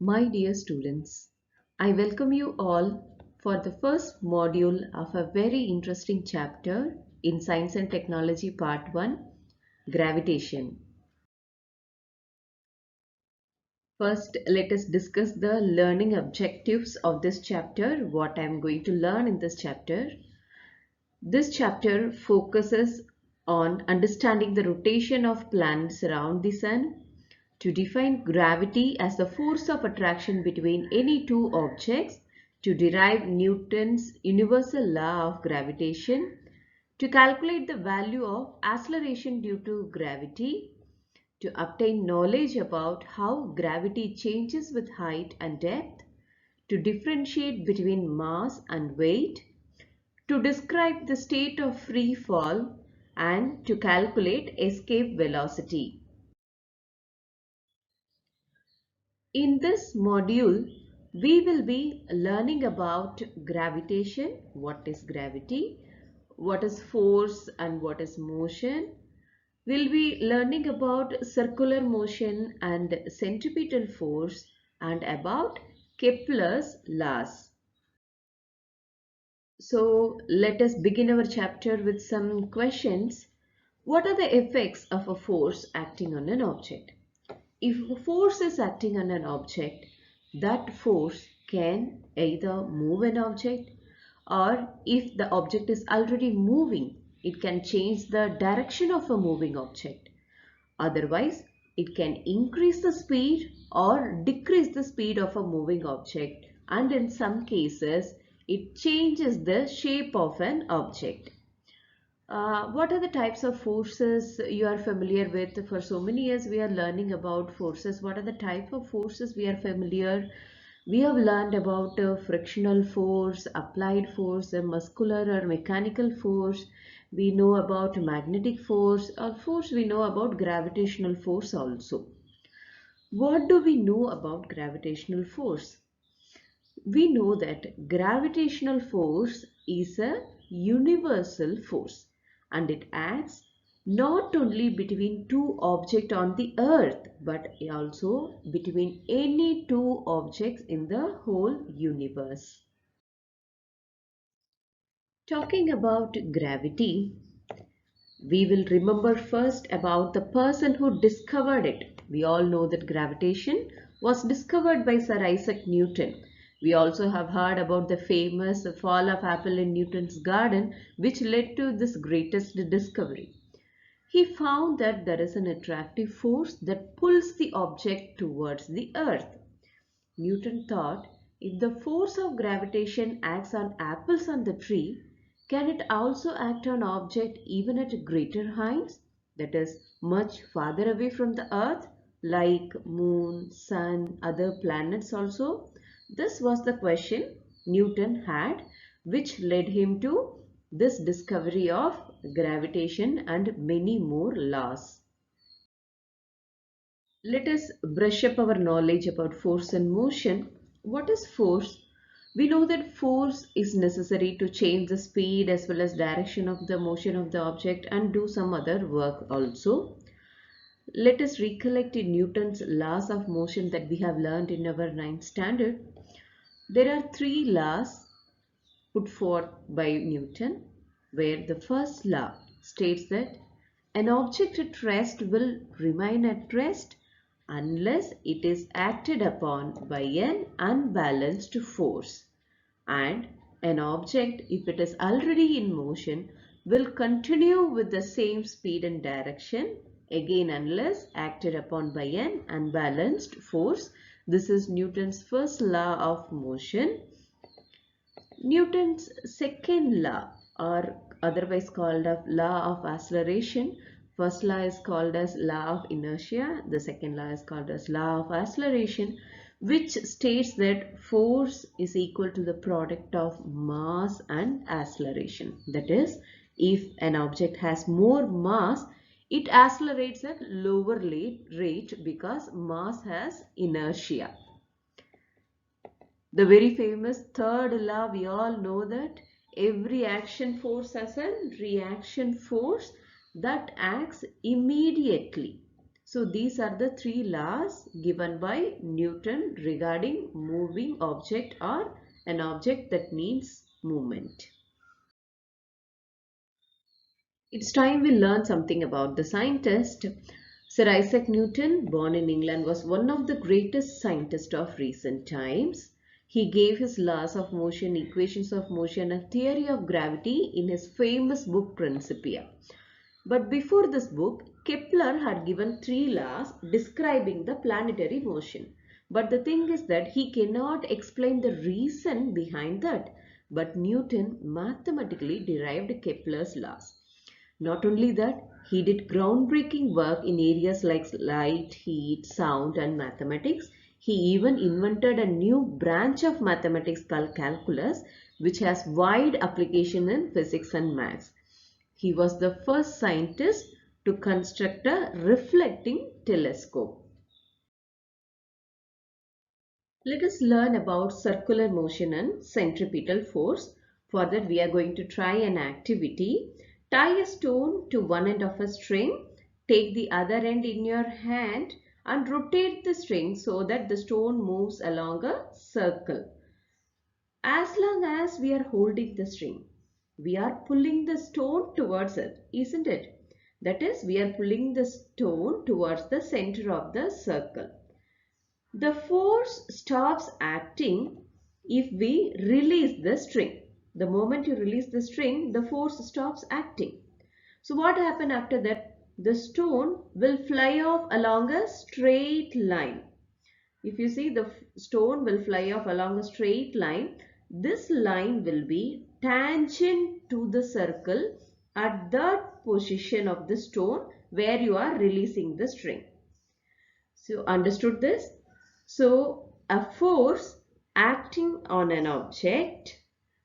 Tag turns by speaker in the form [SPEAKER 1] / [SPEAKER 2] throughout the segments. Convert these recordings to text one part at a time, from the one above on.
[SPEAKER 1] My dear students, I welcome you all for the first module of a very interesting chapter in Science and Technology Part 1, Gravitation. First, let us discuss the learning objectives of this chapter, what I am going to learn in this chapter. This chapter focuses on understanding the rotation of planets around the Sun, to define gravity as the force of attraction between any two objects, to derive Newton's universal law of gravitation, to calculate the value of acceleration due to gravity, to obtain knowledge about how gravity changes with height and depth, to differentiate between mass and weight, to describe the state of free fall, and to calculate escape velocity. In this module, we will be learning about gravitation, what is gravity, what is force and what is motion. We'll be learning about circular motion and centripetal force and about Kepler's laws. So let us begin our chapter with some questions. What are the effects of a force acting on an object? If a force is acting on an object, that force can either move an object, or if the object is already moving, it can change the direction of a moving object. Otherwise, it can increase the speed or decrease the speed of a moving object, and in some cases, it changes the shape of an object. What are the types of forces you are familiar with? For so many years we are learning about forces. What are the type of forces we are familiar? We have learned about frictional force, applied force, muscular or mechanical force. We know about magnetic force, or force we know about gravitational force also. What do we know about gravitational force? We know that gravitational force is a universal force, and it acts not only between two objects on the earth but also between any two objects in the whole universe. Talking about gravity, we will remember first about the person who discovered it. We all know that gravitation was discovered by Sir Isaac Newton. We also have heard about the famous fall of apple in Newton's garden, which led to this greatest discovery. He found that there is an attractive force that pulls the object towards the earth. Newton thought, if the force of gravitation acts on apples on the tree, can it also act on object even at greater heights, that is much farther away from the earth, like moon, sun, other planets also? This was the question Newton had, which led him to this discovery of gravitation and many more laws. Let us brush up our knowledge about force and motion. What is force? We know that force is necessary to change the speed as well as direction of the motion of the object and do some other work also. Let us recollect in Newton's laws of motion that we have learned in our 9th standard. There are three laws put forth by Newton, where the first law states that an object at rest will remain at rest unless it is acted upon by an unbalanced force, and an object, if it is already in motion, will continue with the same speed and direction again unless acted upon by an unbalanced force. This is Newton's first law of motion. Newton's second law, or otherwise called as law of acceleration, first law is called as law of inertia, the second law is called as law of acceleration, which states that force is equal to the product of mass and acceleration. That is, if an object has more mass, it accelerates at lower rate because mass has inertia. The very famous third law, we all know that every action force has a reaction force that acts immediately. So these are the three laws given by Newton regarding moving object or an object that needs movement. It's time we learn something about the scientist. Sir Isaac Newton, born in England, was one of the greatest scientists of recent times. He gave his laws of motion, equations of motion, and theory of gravity in his famous book Principia. But before this book, Kepler had given three laws describing the planetary motion. But the thing is that he cannot explain the reason behind that. But Newton mathematically derived Kepler's laws. Not only that, he did groundbreaking work in areas like light, heat, sound, and mathematics. He even invented a new branch of mathematics called calculus, which has wide application in physics and maths. He was the first scientist to construct a reflecting telescope. Let us learn about circular motion and centripetal force. For that, we are going to try an activity. Tie a stone to one end of a string. Take the other end in your hand and rotate the string so that the stone moves along a circle. As long as we are holding the string, we are pulling the stone towards it, isn't it? That is, we are pulling the stone towards the center of the circle. The force stops acting if we release the string. The moment you release the string, the force stops acting. So what happens after that? The stone will fly off along a straight line. If you see, the stone will fly off along a straight line. This line will be tangent to the circle at that position of the stone where you are releasing the string. So understood this? So a force acting on an object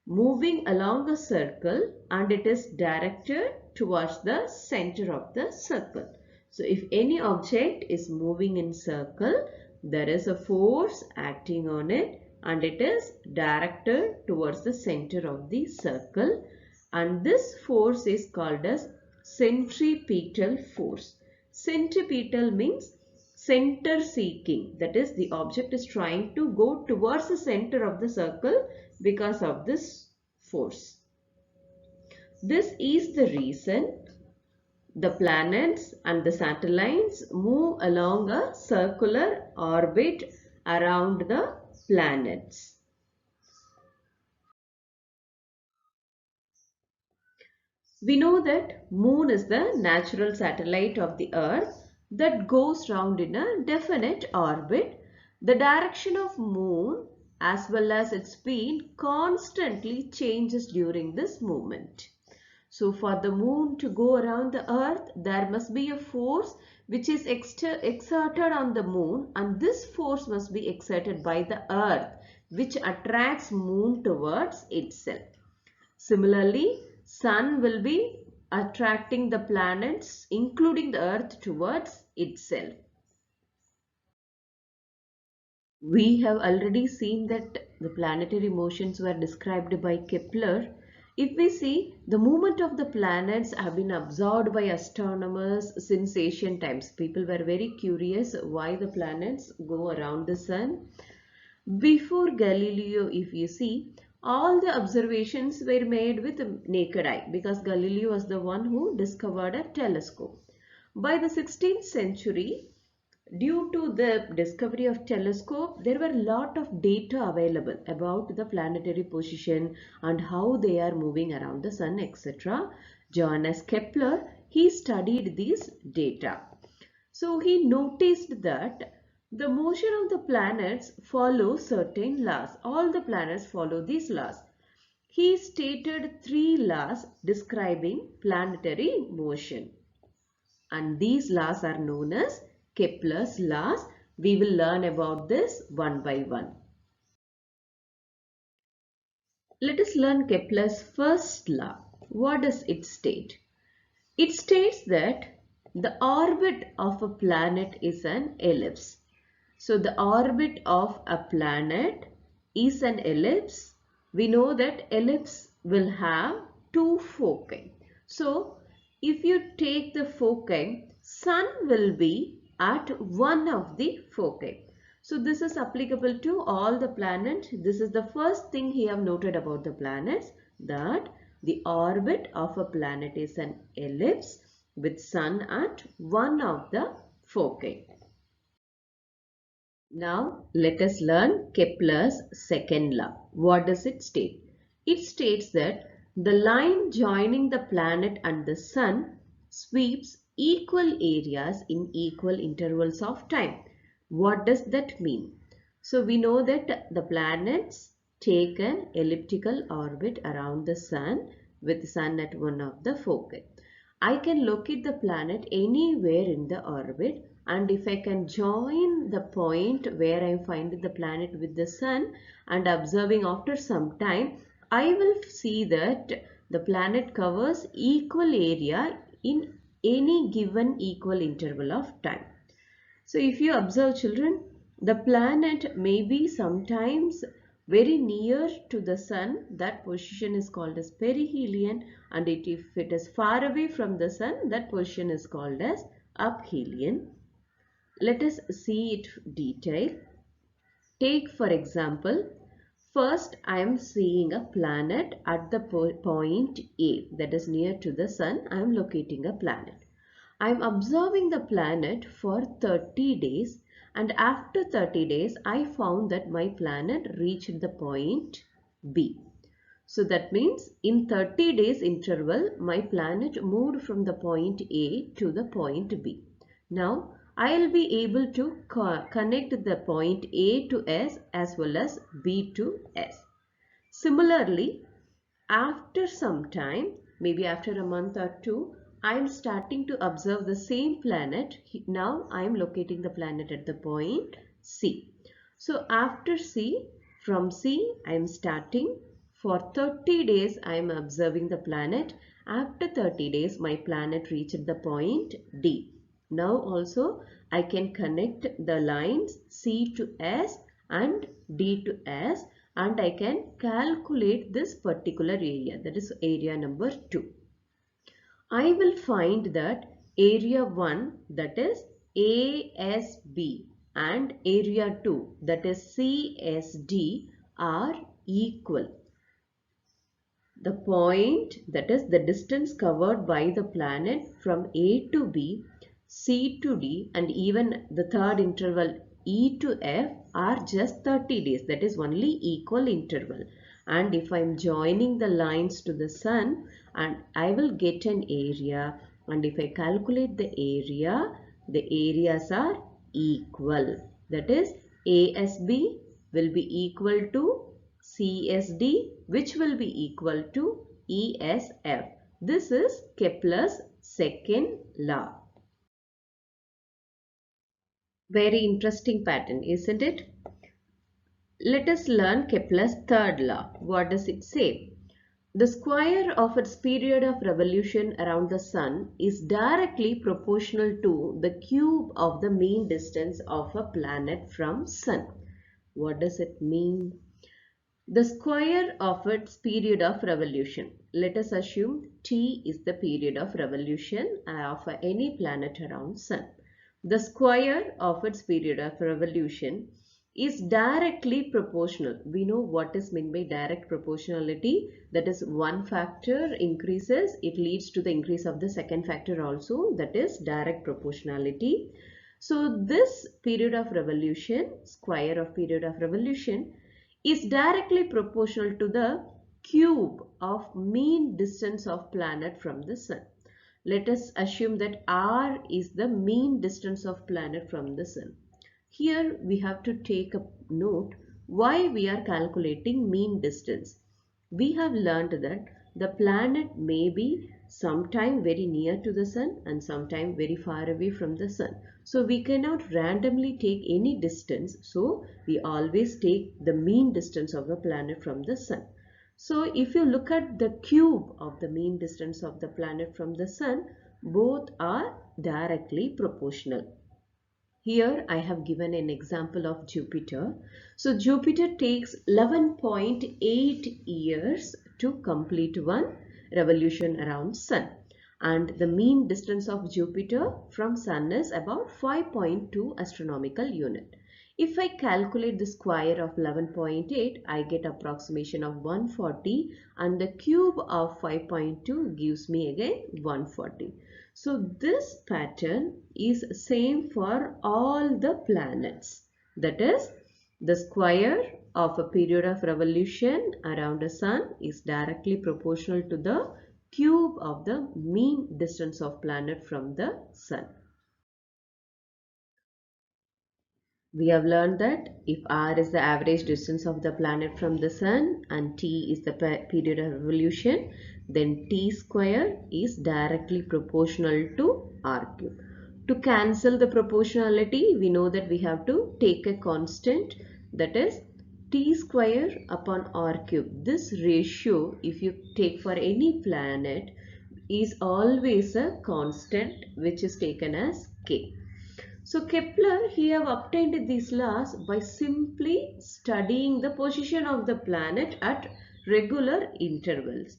[SPEAKER 1] moving along a circle and it is directed towards the center of the circle. So if any object is moving in circle, there is a force acting on it and it is directed towards the center of the circle, and this force is called as centripetal force. Centripetal means center seeking, that is, the object is trying to go towards the center of the circle because of this force. This is the reason the planets and the satellites move along a circular orbit around the planets. We know that Moon is the natural satellite of the Earth that goes round in a definite orbit. The direction of Moon as well as its speed constantly changes during this movement. So for the Moon to go around the Earth, there must be a force which is exerted on the Moon, and this force must be exerted by the Earth, which attracts Moon towards itself. Similarly, Sun will be attracting the planets, including the Earth, towards itself. We have already seen that the planetary motions were described by Kepler. If we see, the movement of the planets have been observed by astronomers since ancient times. People were very curious why the planets go around the sun. Before Galileo, if you see, all the observations were made with the naked eye because Galileo was the one who discovered a telescope. By the 16th century, due to the discovery of telescope, there were a lot of data available about the planetary position and how they are moving around the sun, etc. Johannes Kepler, he studied these data. So he noticed that the motion of the planets follow certain laws. All the planets follow these laws. He stated three laws describing planetary motion. And these laws are known as Kepler's laws. We will learn about this one by one. Let us learn Kepler's first law. What does it state? It states that the orbit of a planet is an ellipse. So the orbit of a planet is an ellipse. We know that ellipse will have two foci. So if you take the foci, sun will be at one of the foci. So this is applicable to all the planets. This is the first thing he have noted about the planets, that the orbit of a planet is an ellipse with sun at one of the foci. Now let us learn Kepler's second law. What does it state? It states that the line joining the planet and the sun sweeps equal areas in equal intervals of time. What does that mean? So we know that the planets take an elliptical orbit around the sun with the sun at one of the foci. I can locate the planet anywhere in the orbit, and if I can join the point where I am finding the planet with the sun and observing after some time, I will see that the planet covers equal area in any given equal interval of time. So if you observe, children, the planet may be sometimes very near to the sun. That position is called as perihelion, and if it is far away from the sun, that position is called as aphelion. Let us see it detail. Take for example, first I am seeing a planet at the point A, that is near to the sun. I am locating a planet. I am observing the planet for 30 days, and after 30 days I found that my planet reached the point B. So that means in 30 days interval my planet moved from the point A to the point B. Now I will be able to connect the point A to S as well as B to S. Similarly, after some time, maybe after a month or two, I am starting to observe the same planet. Now I am locating the planet at the point C. So after C, from C I am starting. For 30 days I am observing the planet. After 30 days my planet reached the point D. Now also I can connect the lines C to S and D to S, and I can calculate this particular area, that is area number 2. I will find that area 1, that is ASB, and area 2, that is CSD, are equal. The point, that is the distance covered by the planet from A to B, C to D, and even the third interval E to F are just 30 days. That is only equal interval. And if I am joining the lines to the sun, and I will get an area, and if I calculate the areas are equal. That is ASB will be equal to CSD, which will be equal to ESF. This is Kepler's second law. Very interesting pattern, isn't it? Let us learn Kepler's third law. What does it say? The square of its period of revolution around the sun is directly proportional to the cube of the mean distance of a planet from sun. What does it mean? The square of its period of revolution. Let us assume T is the period of revolution of any planet around sun. The square of its period of revolution is directly proportional. We know what is meant by direct proportionality. That is, one factor increases, it leads to the increase of the second factor also. That is direct proportionality. So this period of revolution, square of period of revolution, is directly proportional to the cube of mean distance of planet from the sun. Let us assume that r is the mean distance of planet from the sun. Here we have to take a note why we are calculating mean distance. We have learned that the planet may be sometime very near to the sun and sometime very far away from the sun. So we cannot randomly take any distance. So we always take the mean distance of the planet from the sun. So if you look at the cube of the mean distance of the planet from the sun, both are directly proportional. Here I have given an example of Jupiter. So Jupiter takes 11.8 years to complete one revolution around sun. and the mean distance of Jupiter from Sun is about 5.2 astronomical unit. If I calculate the square of 11.8, I get approximation of 140 and the cube of 5.2 gives me again 140. So this pattern is same for all the planets. That is, the square of a period of revolution around a sun is directly proportional to the cube of the mean distance of planet from the sun. We have learned that if r is the average distance of the planet from the sun and t is the period of revolution, then t square is directly proportional to r cube. To cancel the proportionality, we know that we have to take a constant, that is t square upon r cube. This ratio, if you take for any planet, is always a constant which is taken as k. So Kepler, he have obtained these laws by simply studying the position of the planet at regular intervals.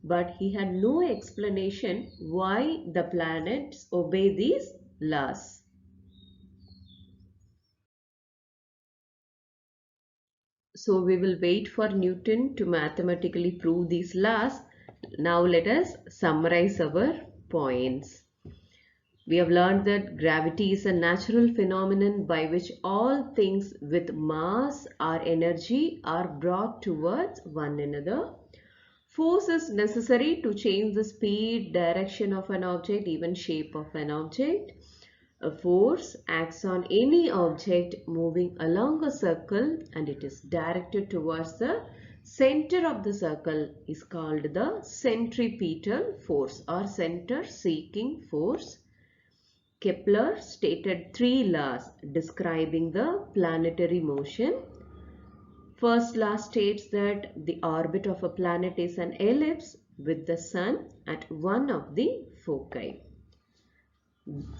[SPEAKER 1] But he had no explanation why the planets obey these laws. So we will wait for Newton to mathematically prove these laws. Now let us summarize our points. We have learned that gravity is a natural phenomenon by which all things with mass or energy are brought towards one another. Force is necessary to change the speed, direction of an object, even shape of an object. A force acts on any object moving along a circle and it is directed towards the center of the circle is called the centripetal force or center seeking force. Kepler stated three laws describing the planetary motion. First law states that the orbit of a planet is an ellipse with the sun at one of the foci.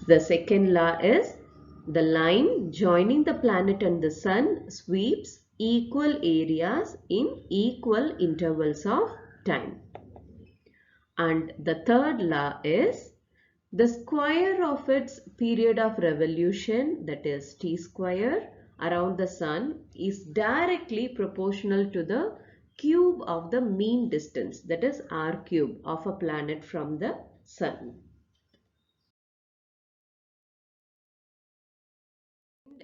[SPEAKER 1] The second law is the line joining the planet and the sun sweeps equal areas in equal intervals of time. And the third law is the square of its period of revolution, that is t square, around the sun is directly proportional to the cube of the mean distance, that is r cube, of a planet from the sun.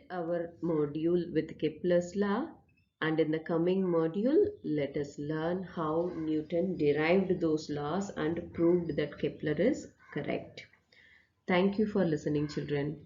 [SPEAKER 1] Our module with Kepler's law, and in the coming module let us learn how Newton derived those laws and proved that Kepler is correct. Thank you for listening, children.